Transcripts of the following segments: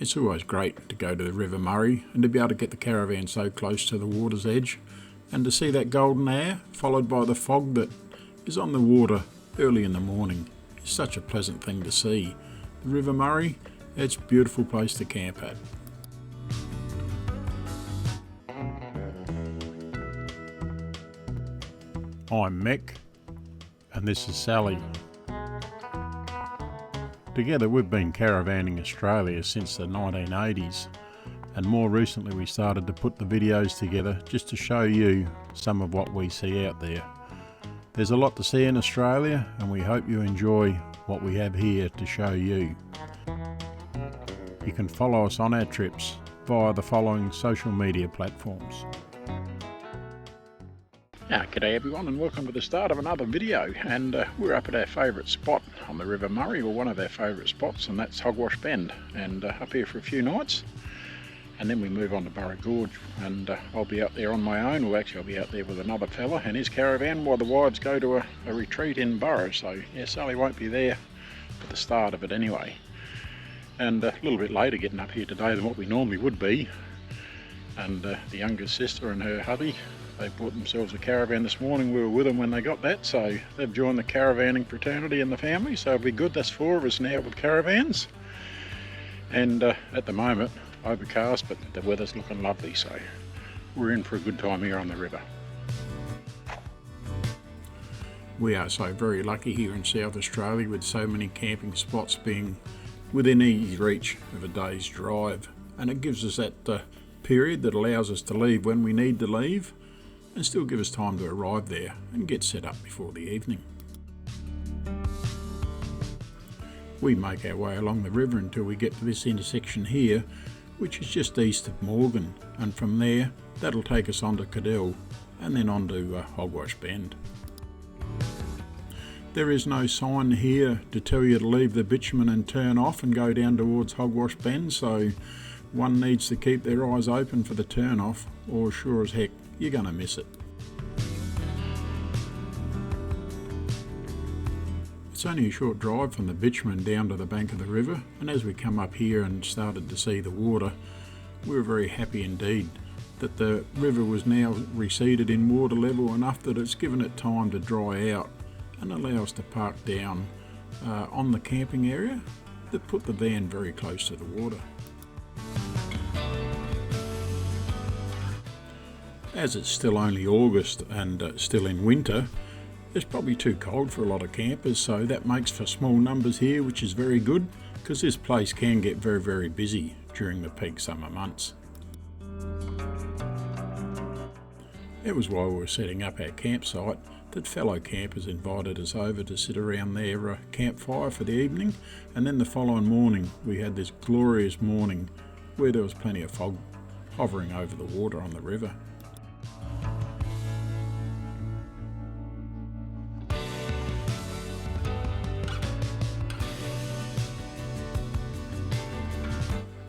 It's always great to go to the River Murray and to be able to get the caravan so close to the water's edge and to see that golden air followed by the fog that is on the water early in the morning. It's such a pleasant thing to see. The River Murray, it's a beautiful place to camp at. I'm Mick and this is Sally. Together we've been caravanning Australia since the 1980s, and more recently we started to put the videos together just to show you some of what we see out there. There's a lot to see in Australia and we hope you enjoy what we have here to show you. You can follow us on our trips via the following social media platforms. G'day everyone and welcome to the start of another video, and we're up at our favourite spot on the River Murray, or one of our favourite spots, and that's Hogwash Bend, and up here for a few nights and then we move on to Burra Gorge, and I'll be up there on my own. Well, actually I'll be out there with another fella and his caravan while the wives go to a retreat in Burra, so yeah, Sally won't be there for the start of it anyway. And a little bit later getting up here today than what we normally would be, and the youngest sister and her hubby, they bought themselves a caravan this morning. We were with them when they got that, so they've joined the caravanning fraternity in the family, so it'll be good. That's 4 of us now with caravans, and at the moment overcast, but the weather's looking lovely, so we're in for a good time here on the river. We are so very lucky here in South Australia with so many camping spots being within easy reach of a day's drive, and it gives us that period that allows us to leave when we need to leave and still give us time to arrive there and get set up before the evening. We make our way along the river until we get to this intersection here, which is just east of Morgan, and from there that'll take us on to Cadell and then on to Hogwash Bend. There is no sign here to tell you to leave the bitumen and turn off and go down towards Hogwash Bend, so one needs to keep their eyes open for the turn off, or sure as heck you're going to miss it. It's only a short drive from the bitumen down to the bank of the river, and as we come up here and started to see the water, we were very happy indeed that the river was now receded in water level enough that it's given it time to dry out and allow us to park down on the camping area that put the van very close to the water. As it's still only August and still in winter, it's probably too cold for a lot of campers, so that makes for small numbers here, which is very good because this place can get very, very busy during the peak summer months. It was while we were setting up our campsite that fellow campers invited us over to sit around their campfire for the evening, and then the following morning we had this glorious morning where there was plenty of fog hovering over the water on the river.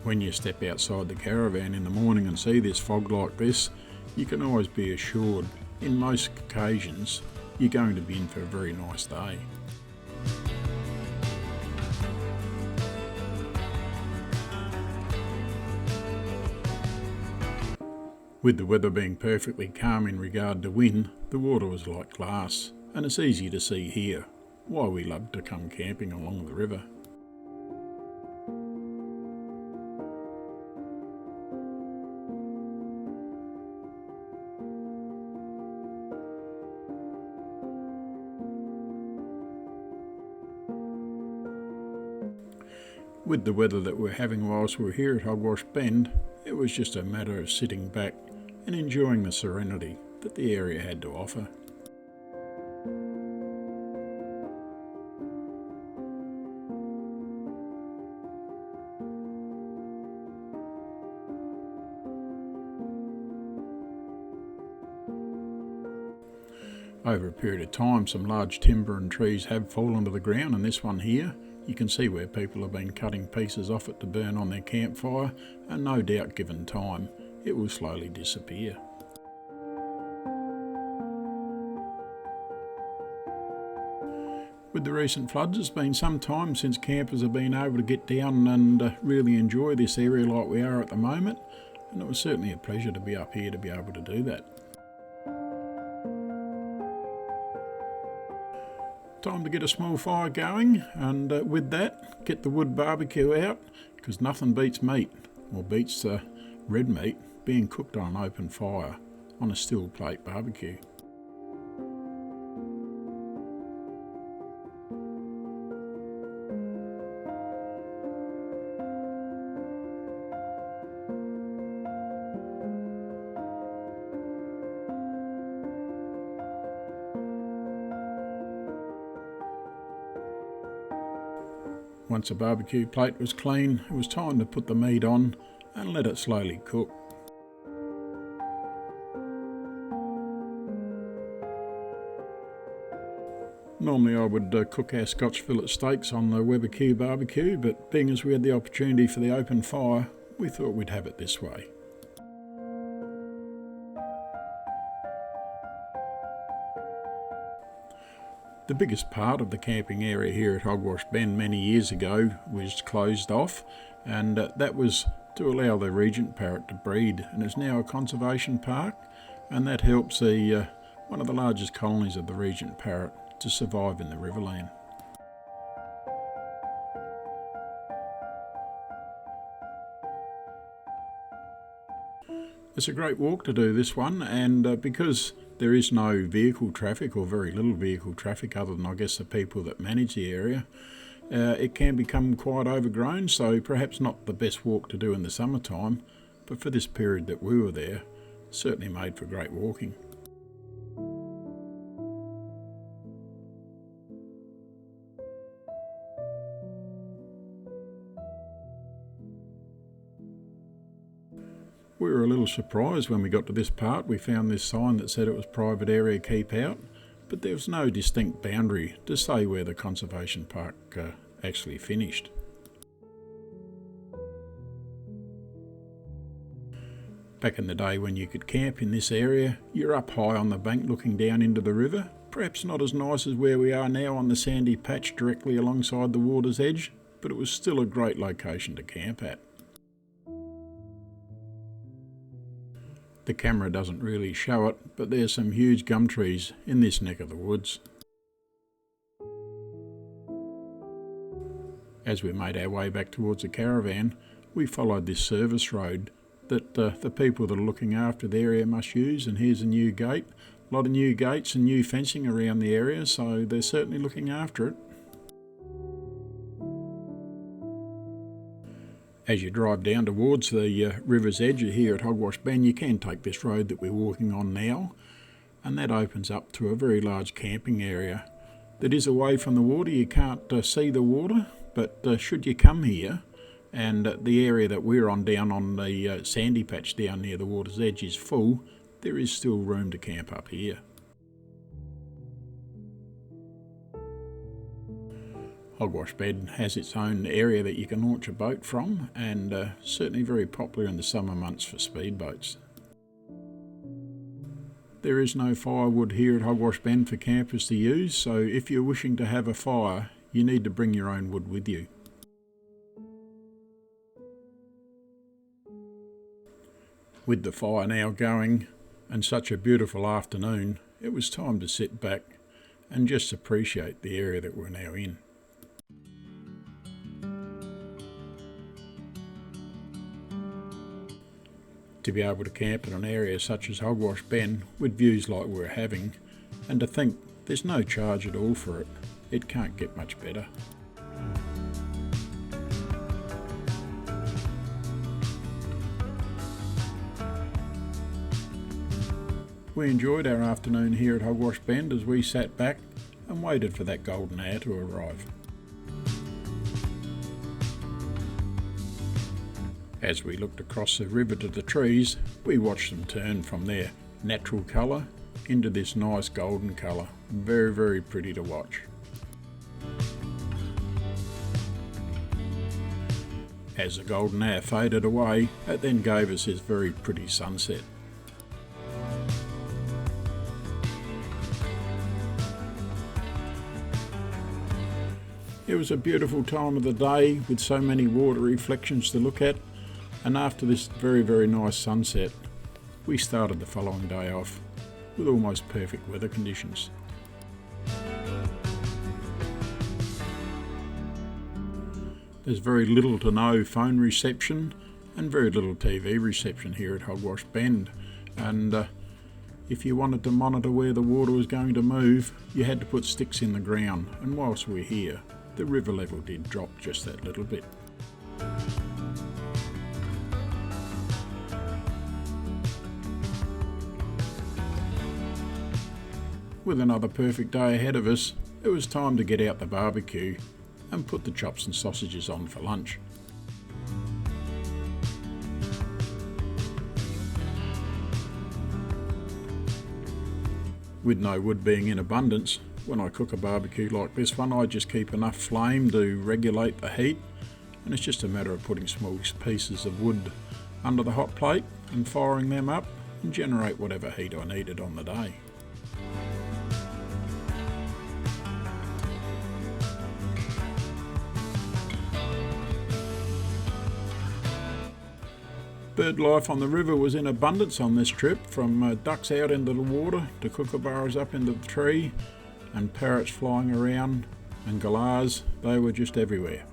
When you step outside the caravan in the morning and see this fog like this, you can always be assured, in most occasions, you're going to be in for a very nice day. With the weather being perfectly calm in regard to wind, the water was like glass, and it's easy to see here why we love to come camping along the river. With the weather that we're having whilst we're here at Hogwash Bend, it was just a matter of sitting back and enjoying the serenity that the area had to offer. Over a period of time, some large timber and trees have fallen to the ground, and this one here, you can see where people have been cutting pieces off it to burn on their campfire, and no doubt given time, it will slowly disappear. With With the recent floods, it's been some time since campers have been able to get down and really enjoy this area like we are at the moment, and it was certainly a pleasure to be up here to be able to do that. Time to get a small fire going, and with that, get the wood barbecue out, because nothing beats meat, or beats red meat, being cooked on an open fire on a steel plate barbecue. Once the barbecue plate was clean, it was time to put the meat on and let it slowly cook. Normally I would cook our Scotch fillet steaks on the Weber Q barbecue, but being as we had the opportunity for the open fire, we thought we'd have it this way. The biggest part of the camping area here at Hogwash Bend many years ago was closed off, and that was to allow the regent parrot to breed, and it's now a conservation park, and that helps one of the largest colonies of the regent parrot to survive in the riverland. It's a great walk to do, this one, and because there is no vehicle traffic, or very little vehicle traffic other than I guess the people that manage the area, it can become quite overgrown, so perhaps not the best walk to do in the summertime, but for this period that we were there, certainly made for great walking. We were a little surprised when we got to this part. We found this sign that said it was private area, keep out, but there was no distinct boundary to say where the conservation park actually finished. Back in the day when you could camp in this area, you're up high on the bank looking down into the river, perhaps not as nice as where we are now on the sandy patch directly alongside the water's edge, but it was still a great location to camp at. The camera doesn't really show it, but there's some huge gum trees in this neck of the woods. As we made our way back towards the caravan, we followed this service road that the people that are looking after the area must use, and here's a new gate. A lot of new gates and new fencing around the area, so they're certainly looking after it. As you drive down towards the river's edge here at Hogwash Bend, you can take this road that we're walking on now, and that opens up to a very large camping area that is away from the water. You can't see the water, but should you come here, and the area that we're on down on the sandy patch down near the water's edge is full, there is still room to camp up here. Hogwash Bend has its own area that you can launch a boat from, and certainly very popular in the summer months for speedboats. There is no firewood here at Hogwash Bend for campers to use, so if you're wishing to have a fire, you need to bring your own wood with you. With the fire now going, and such a beautiful afternoon, it was time to sit back and just appreciate the area that we're now in. To be able to camp in an area such as Hogwash Bend with views like we're having, and to think there's no charge at all for it, it can't get much better. We enjoyed our afternoon here at Hogwash Bend as we sat back and waited for that golden hour to arrive. As we looked across the river to the trees, we watched them turn from their natural colour into this nice golden colour. Very, very pretty to watch. As the golden hour faded away, it then gave us this very pretty sunset. It was a beautiful time of the day with so many water reflections to look at, and after this very nice sunset, we started the following day off with almost perfect weather conditions. There's very little to no phone reception and very little TV reception here at Hogwash Bend, and if you wanted to monitor where the water was going to move, you had to put sticks in the ground, and whilst we're here, the river level did drop just that little bit. With another perfect day ahead of us, it was time to get out the barbecue and put the chops and sausages on for lunch. With no wood being in abundance, when I cook a barbecue like this one, I just keep enough flame to regulate the heat, and it's just a matter of putting small pieces of wood under the hot plate and firing them up and generate whatever heat I needed on the day. Bird life on the river was in abundance on this trip, from ducks out into the water to kookaburras up into the tree and parrots flying around and galahs. They were just everywhere.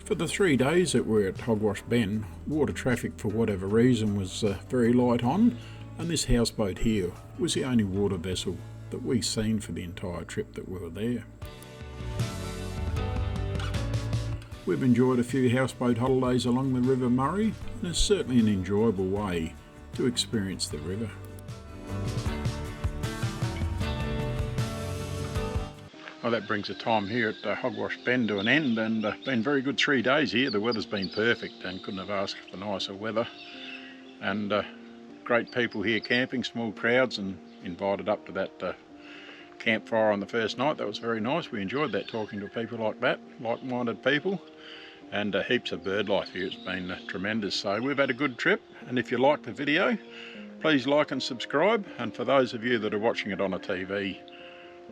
For the 3 days that we're at Hogwash Bend, water traffic for whatever reason was very light on, and this houseboat here was the only water vessel that we seen for the entire trip that we were there. We've enjoyed a few houseboat holidays along the River Murray, and it's certainly an enjoyable way to experience the river. Well, that brings the time here at Hogwash Bend to an end, and been very good 3 days here. The weather's been perfect and couldn't have asked for nicer weather, and great people here camping, small crowds, and invited up to that campfire on the first night. That was very nice. We enjoyed that, talking to people like that, like-minded people, and heaps of bird life here. It's been tremendous. So we've had a good trip, and if you liked the video, please like and subscribe. And for those of you that are watching it on a TV,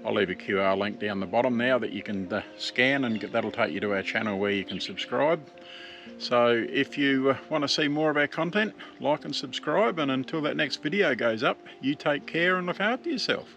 I'll leave a QR link down the bottom now that you can scan, and that'll take you to our channel where you can subscribe. So if you want to see more of our content, like and subscribe, and until that next video goes up, you take care and look after yourself.